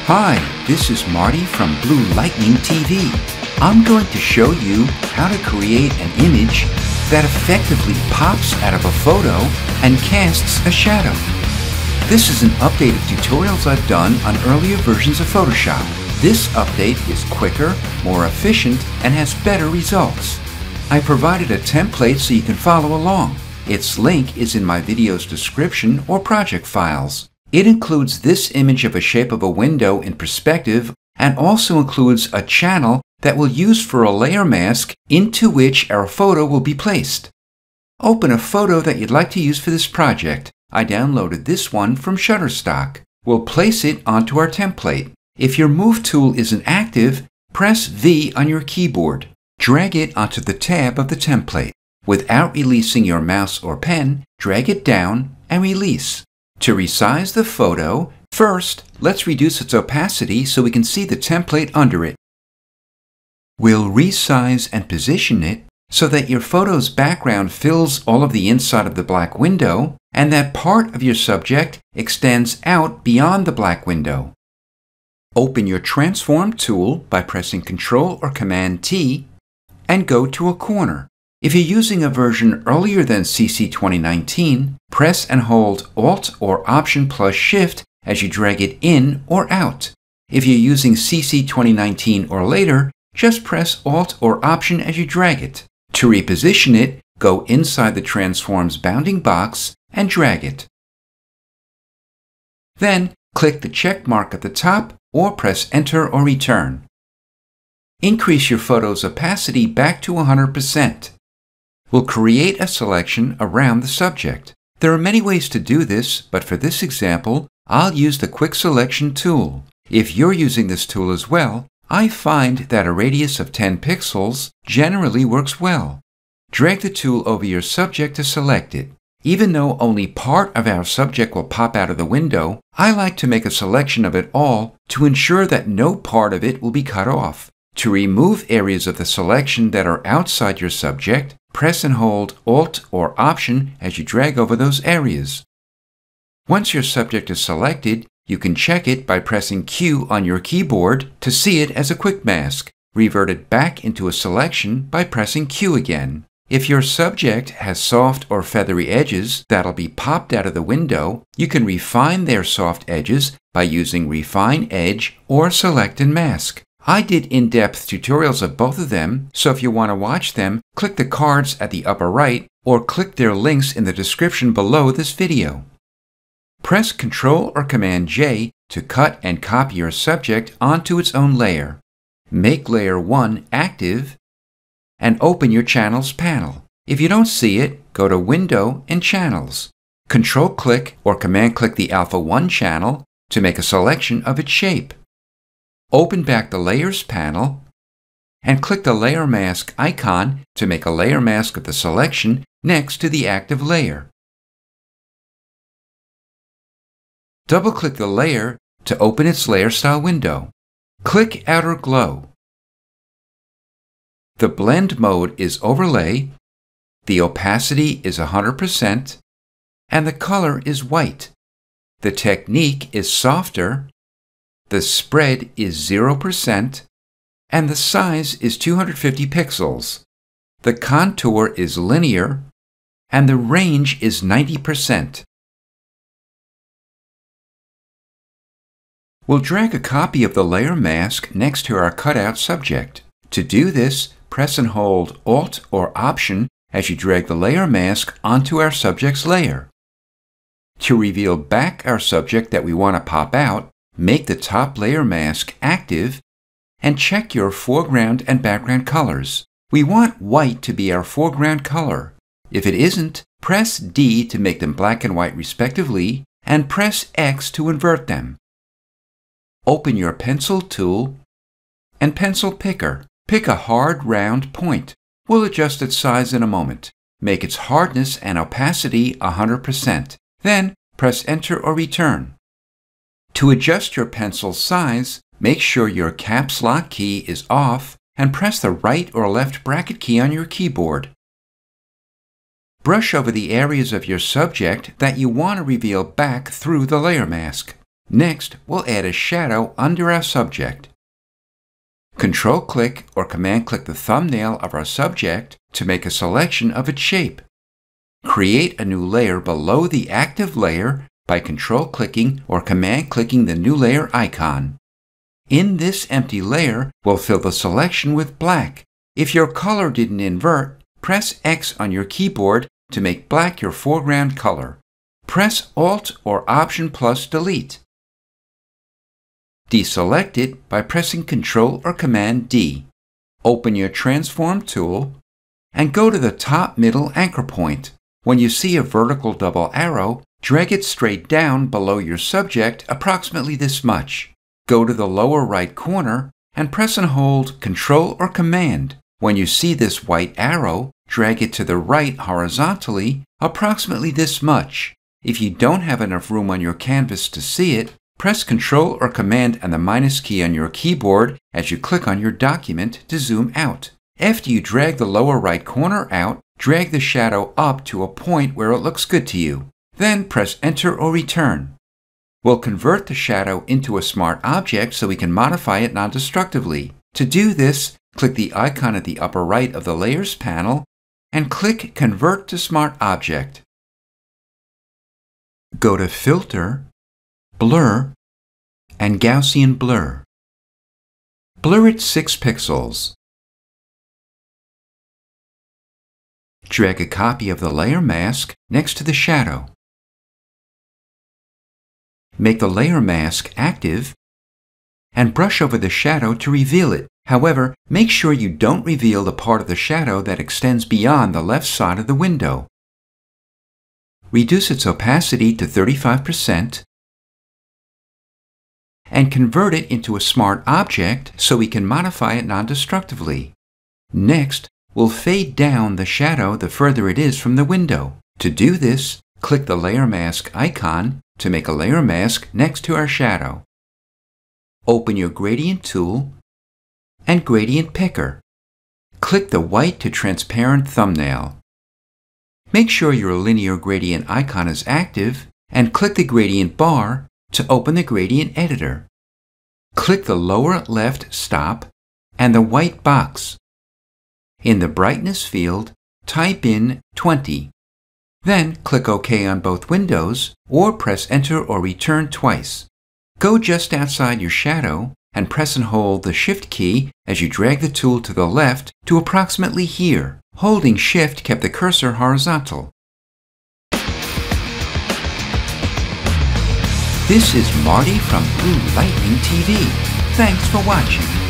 Hi, this is Marty from Blue Lightning TV. I'm going to show you how to create an image that effectively pops out of a photo and casts a shadow. This is an update of tutorials I've done on earlier versions of Photoshop. This update is quicker, more efficient, and has better results. I provided a template so you can follow along. Its link is in my video's description or project files. It includes this image of a shape of a window in perspective and also includes a channel that we'll use for a layer mask into which our photo will be placed. Open a photo that you'd like to use for this project. I downloaded this one from Shutterstock. We'll place it onto our template. If your Move tool isn't active, press V on your keyboard. Drag it onto the tab of the template. Without releasing your mouse or pen, drag it down and release. To resize the photo, first, let's reduce its opacity so we can see the template under it. We'll resize and position it so that your photo's background fills all of the inside of the black window and that part of your subject extends out beyond the black window. Open your Transform tool by pressing Ctrl or Command T and go to a corner. If you're using a version earlier than CC 2019, press and hold Alt or Option plus Shift as you drag it in or out. If you're using CC 2019 or later, just press Alt or Option as you drag it. To reposition it, go inside the Transform's bounding box and drag it. Then, click the check mark at the top or press Enter or Return. Increase your photo's opacity back to 100%. We'll create a selection around the subject. There are many ways to do this, but for this example, I'll use the Quick Selection tool. If you're using this tool as well, I find that a radius of 10 pixels generally works well. Drag the tool over your subject to select it. Even though only part of our subject will pop out of the window, I like to make a selection of it all to ensure that no part of it will be cut off. To remove areas of the selection that are outside your subject, press and hold Alt or Option as you drag over those areas. Once your subject is selected, you can check it by pressing Q on your keyboard to see it as a quick mask. Revert it back into a selection by pressing Q again. If your subject has soft or feathery edges that'll be popped out of the window, you can refine their soft edges by using Refine Edge or Select and Mask. I did in-depth tutorials of both of them, so if you want to watch them, click the cards at the upper right or click their links in the description below this video. Press Ctrl or Command J to cut and copy your subject onto its own layer. Make Layer 1 active and open your Channels panel. If you don't see it, go to Window and Channels. Control-click or Command-click the Alpha 1 channel to make a selection of its shape. Open back the Layers panel and click the Layer Mask icon to make a layer mask of the selection next to the active layer. Double-click the layer to open its layer style window. Click Outer Glow. The blend mode is Overlay, the opacity is 100%, and the color is white. The technique is Softer, the spread is 0%, and the size is 250 pixels. The contour is linear, and the range is 90%. We'll drag a copy of the layer mask next to our cutout subject. To do this, press and hold Alt or Option as you drag the layer mask onto our subject's layer. To reveal back our subject that we want to pop out, make the top layer mask active and check your foreground and background colors. We want white to be our foreground color. If it isn't, press D to make them black and white respectively and press X to invert them. Open your Pencil tool and Pencil Picker. Pick a hard round point. We'll adjust its size in a moment. Make its hardness and opacity 100%. Then press Enter or Return. To adjust your pencil size, make sure your Caps Lock key is off and press the right or left bracket key on your keyboard. Brush over the areas of your subject that you want to reveal back through the layer mask. Next, we'll add a shadow under our subject. Control-click or Command-click the thumbnail of our subject to make a selection of its shape. Create a new layer below the active layer by Control-clicking or Command-clicking the new layer icon. In this empty layer, we'll fill the selection with black. If your color didn't invert, press X on your keyboard to make black your foreground color. Press Alt or Option plus Delete. Deselect it by pressing Ctrl or Command D. Open your Transform tool and go to the top middle anchor point. When you see a vertical double arrow, drag it straight down below your subject approximately this much. Go to the lower right corner and press and hold Ctrl or Command. When you see this white arrow, drag it to the right horizontally approximately this much. If you don't have enough room on your canvas to see it, press Ctrl or Command and the minus key on your keyboard as you click on your document to zoom out. After you drag the lower right corner out, drag the shadow up to a point where it looks good to you. Then press Enter or Return. We'll convert the shadow into a smart object so we can modify it non-destructively. To do this, click the icon at the upper right of the Layers panel and click Convert to Smart Object. Go to Filter, Blur, and Gaussian Blur. Blur it 6 pixels. Drag a copy of the layer mask next to the shadow. Make the layer mask active and brush over the shadow to reveal it. However, make sure you don't reveal the part of the shadow that extends beyond the left side of the window. Reduce its opacity to 35% and convert it into a smart object so we can modify it non-destructively. Next, we'll fade down the shadow the further it is from the window. To do this, click the layer mask icon to make a layer mask next to our shadow. Open your gradient tool and gradient picker. Click the white to transparent thumbnail. Make sure your linear gradient icon is active and click the gradient bar to open the gradient editor. Click the lower left stop and the white box. In the brightness field, type in 20. Then click OK on both windows or press Enter or Return twice. Go just outside your shadow and press and hold the Shift key as you drag the tool to the left to approximately here. Holding Shift kept the cursor horizontal. This is Marty from Blue Lightning TV. Thanks for watching.